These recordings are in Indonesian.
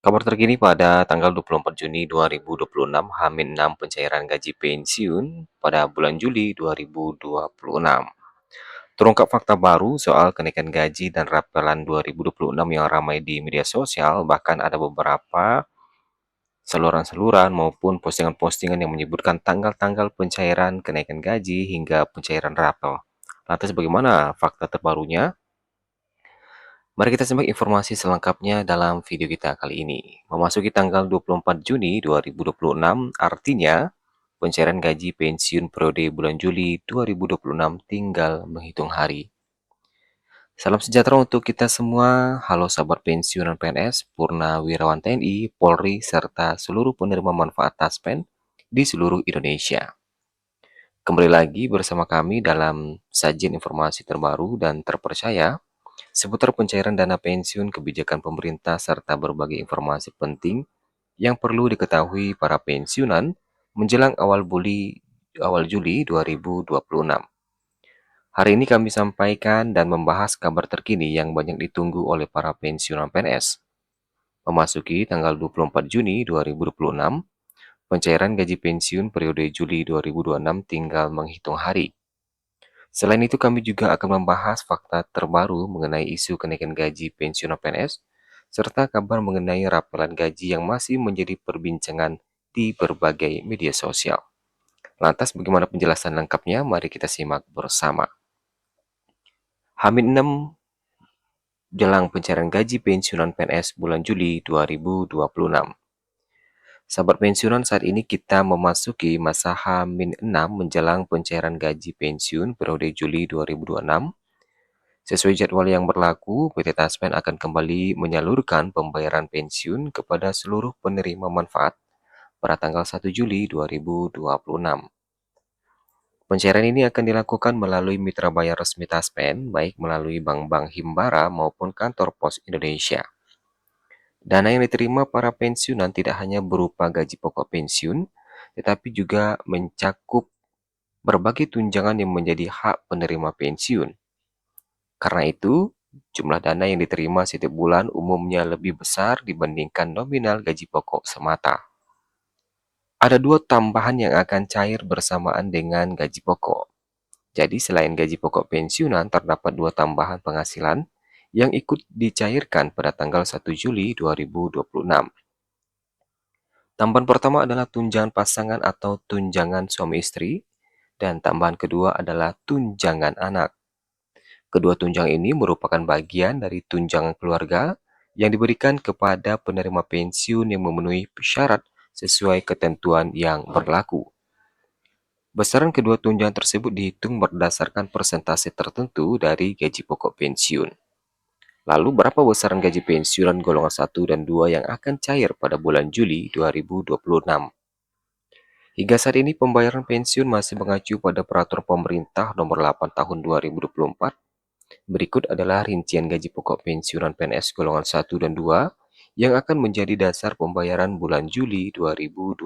Kabar terkini pada tanggal 24 Juni 2026, H-6 pencairan gaji pensiun pada bulan Juli 2026. Terungkap fakta baru soal kenaikan gaji dan rapelan 2026 yang ramai di media sosial, bahkan ada beberapa saluran-saluran maupun postingan-postingan yang menyebutkan tanggal-tanggal pencairan kenaikan gaji hingga pencairan rapel. Lantas bagaimana fakta terbarunya? Mari kita simak informasi selengkapnya dalam video kita kali ini. Memasuki tanggal 24 Juni 2026, artinya pencairan gaji pensiun periode bulan Juli 2026 tinggal menghitung hari. Salam sejahtera untuk kita semua. Halo sahabat pensiunan PNS, Purnawirawan TNI, Polri, serta seluruh penerima manfaat taspen di seluruh Indonesia. Kembali lagi bersama kami dalam sajian informasi terbaru dan terpercaya seputar pencairan dana pensiun, kebijakan pemerintah, serta berbagai informasi penting yang perlu diketahui para pensiunan menjelang awal Juli 2026. Hari ini kami sampaikan dan membahas kabar terkini yang banyak ditunggu oleh para pensiunan PNS. Memasuki tanggal 24 Juni 2026, pencairan gaji pensiun periode Juli 2026 tinggal menghitung hari. Selain itu, kami juga akan membahas fakta terbaru mengenai isu kenaikan gaji pensiunan PNS, serta kabar mengenai rapelan gaji yang masih menjadi perbincangan di berbagai media sosial. Lantas, bagaimana penjelasan lengkapnya? Mari kita simak bersama. H-6 jelang pencairan gaji pensiunan PNS bulan Juli 2026. Sahabat pensiunan, saat ini kita memasuki masa H-6 menjelang pencairan gaji pensiun periode Juli 2026. Sesuai jadwal yang berlaku, PT Taspen akan kembali menyalurkan pembayaran pensiun kepada seluruh penerima manfaat pada tanggal 1 Juli 2026. Pencairan ini akan dilakukan melalui mitra bayar resmi Taspen, baik melalui bank-bank Himbara maupun kantor pos Indonesia. Dana yang diterima para pensiunan tidak hanya berupa gaji pokok pensiun, tetapi juga mencakup berbagai tunjangan yang menjadi hak penerima pensiun. Karena itu, jumlah dana yang diterima setiap bulan umumnya lebih besar dibandingkan nominal gaji pokok semata. Ada dua tambahan yang akan cair bersamaan dengan gaji pokok. Jadi selain gaji pokok pensiunan, terdapat dua tambahan penghasilan yang ikut dicairkan pada tanggal 1 Juli 2026. Tambahan pertama adalah tunjangan pasangan atau tunjangan suami istri, dan tambahan kedua adalah tunjangan anak. Kedua tunjangan ini merupakan bagian dari tunjangan keluarga yang diberikan kepada penerima pensiun yang memenuhi syarat sesuai ketentuan yang berlaku. Besaran kedua tunjangan tersebut dihitung berdasarkan persentase tertentu dari gaji pokok pensiun. Lalu berapa besaran gaji pensiunan golongan 1 dan 2 yang akan cair pada bulan Juli 2026? Hingga saat ini pembayaran pensiun masih mengacu pada peraturan pemerintah nomor 8 tahun 2024. Berikut adalah rincian gaji pokok pensiunan PNS golongan 1 dan 2 yang akan menjadi dasar pembayaran bulan Juli 2026.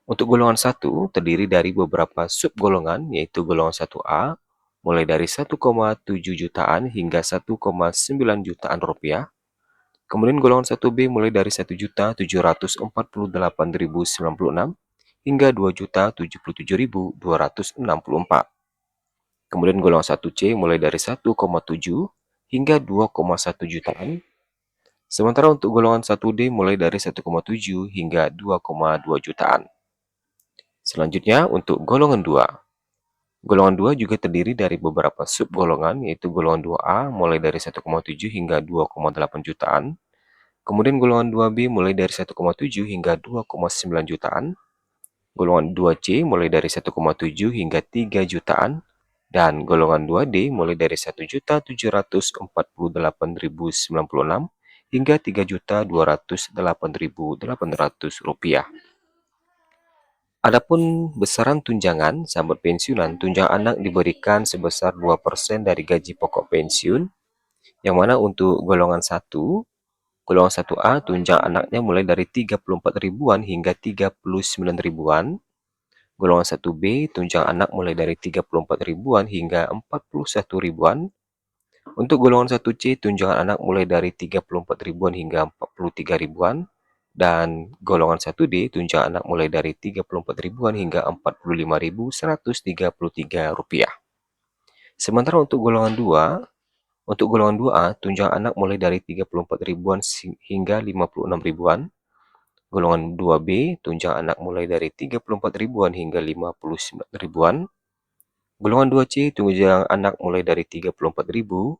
Untuk golongan 1 terdiri dari beberapa subgolongan, yaitu golongan 1A mulai dari 1,7 jutaan hingga 1,9 jutaan rupiah. Kemudian golongan 1B mulai dari 1.748.096 hingga 2.077.264. Kemudian golongan 1C mulai dari 1,7 hingga 2,1 jutaan. Sementara untuk golongan 1D mulai dari 1,7 hingga 2,2 jutaan. Selanjutnya untuk golongan 2. Golongan 2 juga terdiri dari beberapa subgolongan, yaitu golongan 2A mulai dari 1,7 hingga 2,8 jutaan. Kemudian golongan 2B mulai dari 1,7 hingga 2,9 jutaan. Golongan 2C mulai dari 1,7 hingga 3 jutaan. Dan golongan 2D mulai dari 1.748.096 hingga 3.208.800 rupiah. Adapun besaran tunjangan, sahabat pensiunan, tunjangan anak diberikan sebesar 2% dari gaji pokok pensiun, yang mana untuk golongan 1, golongan 1A, tunjangan anaknya mulai dari 34 ribuan hingga 39 ribuan. Golongan 1B, tunjangan anak mulai dari 34 ribuan hingga 41 ribuan. Untuk golongan 1C, tunjangan anak mulai dari 34 ribuan hingga 43 ribuan, dan golongan 1D tunjangan anak mulai dari 34 ribuan hingga 45.133 rupiah. Sementara untuk golongan 2A, tunjangan anak mulai dari 34 ribuan hingga 56 ribuan. Golongan 2B, tunjangan anak mulai dari 34 ribuan hingga 59 ribuan. Golongan 2C, tunjangan anak mulai dari 34 ribu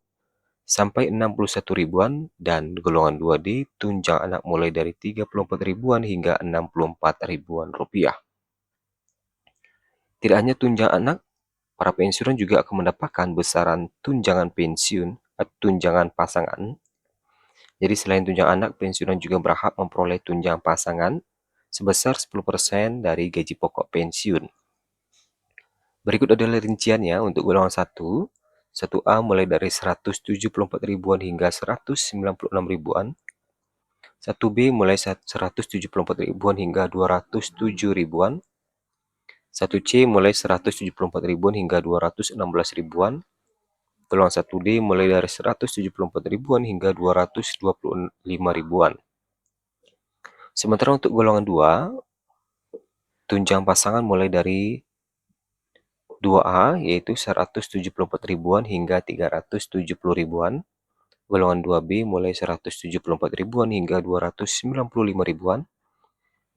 sampai 61 ribuan. Dan golongan 2D, tunjangan anak mulai dari 34 ribuan hingga 64 ribuan rupiah. Tidak hanya tunjangan anak, para pensiunan juga akan mendapatkan besaran tunjangan pensiun atau tunjangan pasangan. Jadi selain tunjangan anak, pensiunan juga berhak memperoleh tunjangan pasangan sebesar 10% dari gaji pokok pensiun. Berikut adalah rinciannya untuk golongan 1A mulai dari 174 ribuan hingga 196 ribuan. 1B mulai 174 ribuan hingga 207 ribuan. 1C mulai 174 ribuan hingga 216 ribuan. Golongan 1D mulai dari 174 ribuan hingga 225 ribuan. Sementara untuk golongan 2, tunjangan pasangan mulai dari 2A yaitu 174 ribuan hingga 370 ribuan. Golongan 2B mulai 174 ribuan hingga 295 ribuan.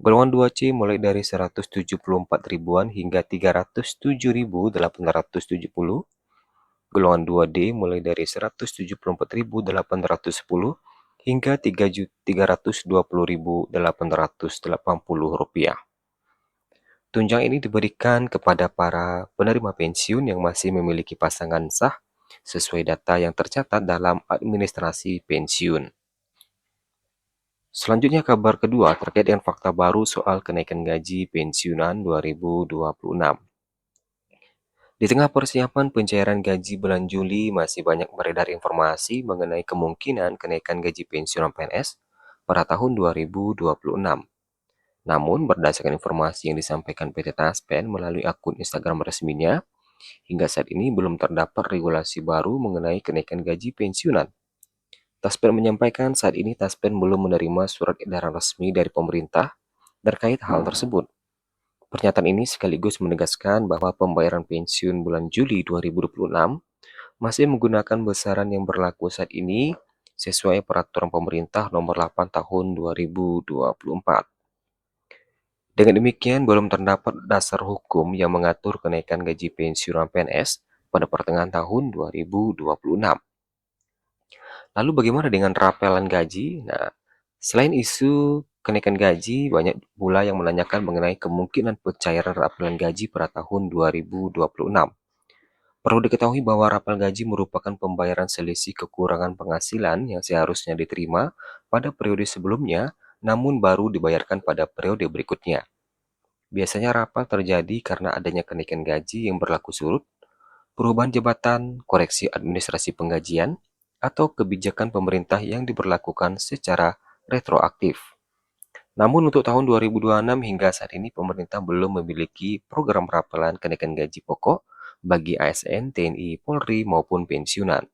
Golongan 2C mulai dari 174 ribuan hingga 307.870. Golongan 2D mulai dari 174.810 hingga 320.880 rupiah. Tunjangan ini diberikan kepada para penerima pensiun yang masih memiliki pasangan sah sesuai data yang tercatat dalam administrasi pensiun. Selanjutnya kabar kedua terkait dengan fakta baru soal kenaikan gaji pensiunan 2026. Di tengah persiapan pencairan gaji bulan Juli, masih banyak beredar informasi mengenai kemungkinan kenaikan gaji pensiunan PNS pada tahun 2026. Namun, berdasarkan informasi yang disampaikan PT Taspen melalui akun Instagram resminya, hingga saat ini belum terdapat regulasi baru mengenai kenaikan gaji pensiunan. Taspen menyampaikan saat ini Taspen belum menerima surat edaran resmi dari pemerintah terkait hal tersebut. Pernyataan ini sekaligus menegaskan bahwa pembayaran pensiun bulan Juli 2026 masih menggunakan besaran yang berlaku saat ini sesuai peraturan pemerintah nomor 8 tahun 2024. Dengan demikian, belum terdapat dasar hukum yang mengatur kenaikan gaji pensiunan PNS pada pertengahan tahun 2026. Lalu bagaimana dengan rapelan gaji? Nah, selain isu kenaikan gaji, banyak pula yang menanyakan mengenai kemungkinan pencairan rapelan gaji pada tahun 2026. Perlu diketahui bahwa rapel gaji merupakan pembayaran selisih kekurangan penghasilan yang seharusnya diterima pada periode sebelumnya, namun baru dibayarkan pada periode berikutnya. Biasanya rapel terjadi karena adanya kenaikan gaji yang berlaku surut, perubahan jabatan, koreksi administrasi penggajian, atau kebijakan pemerintah yang diberlakukan secara retroaktif. Namun untuk tahun 2026 hingga saat ini pemerintah belum memiliki program rapelan kenaikan gaji pokok bagi ASN, TNI, Polri maupun pensiunan.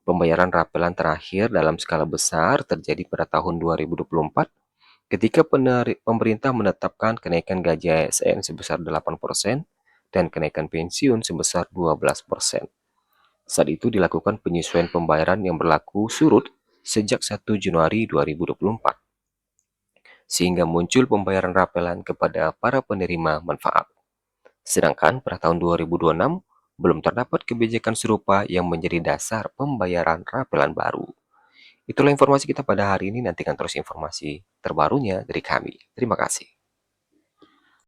Pembayaran rapelan terakhir dalam skala besar terjadi pada tahun 2024 ketika pemerintah menetapkan kenaikan gaji ASN sebesar 8% dan kenaikan pensiun sebesar 12%. Saat itu dilakukan penyesuaian pembayaran yang berlaku surut sejak 1 Januari 2024, sehingga muncul pembayaran rapelan kepada para penerima manfaat. Sedangkan pada tahun 2026, belum terdapat kebijakan serupa yang menjadi dasar pembayaran rapelan baru. Itulah informasi kita pada hari ini, nantikan terus informasi terbarunya dari kami. Terima kasih.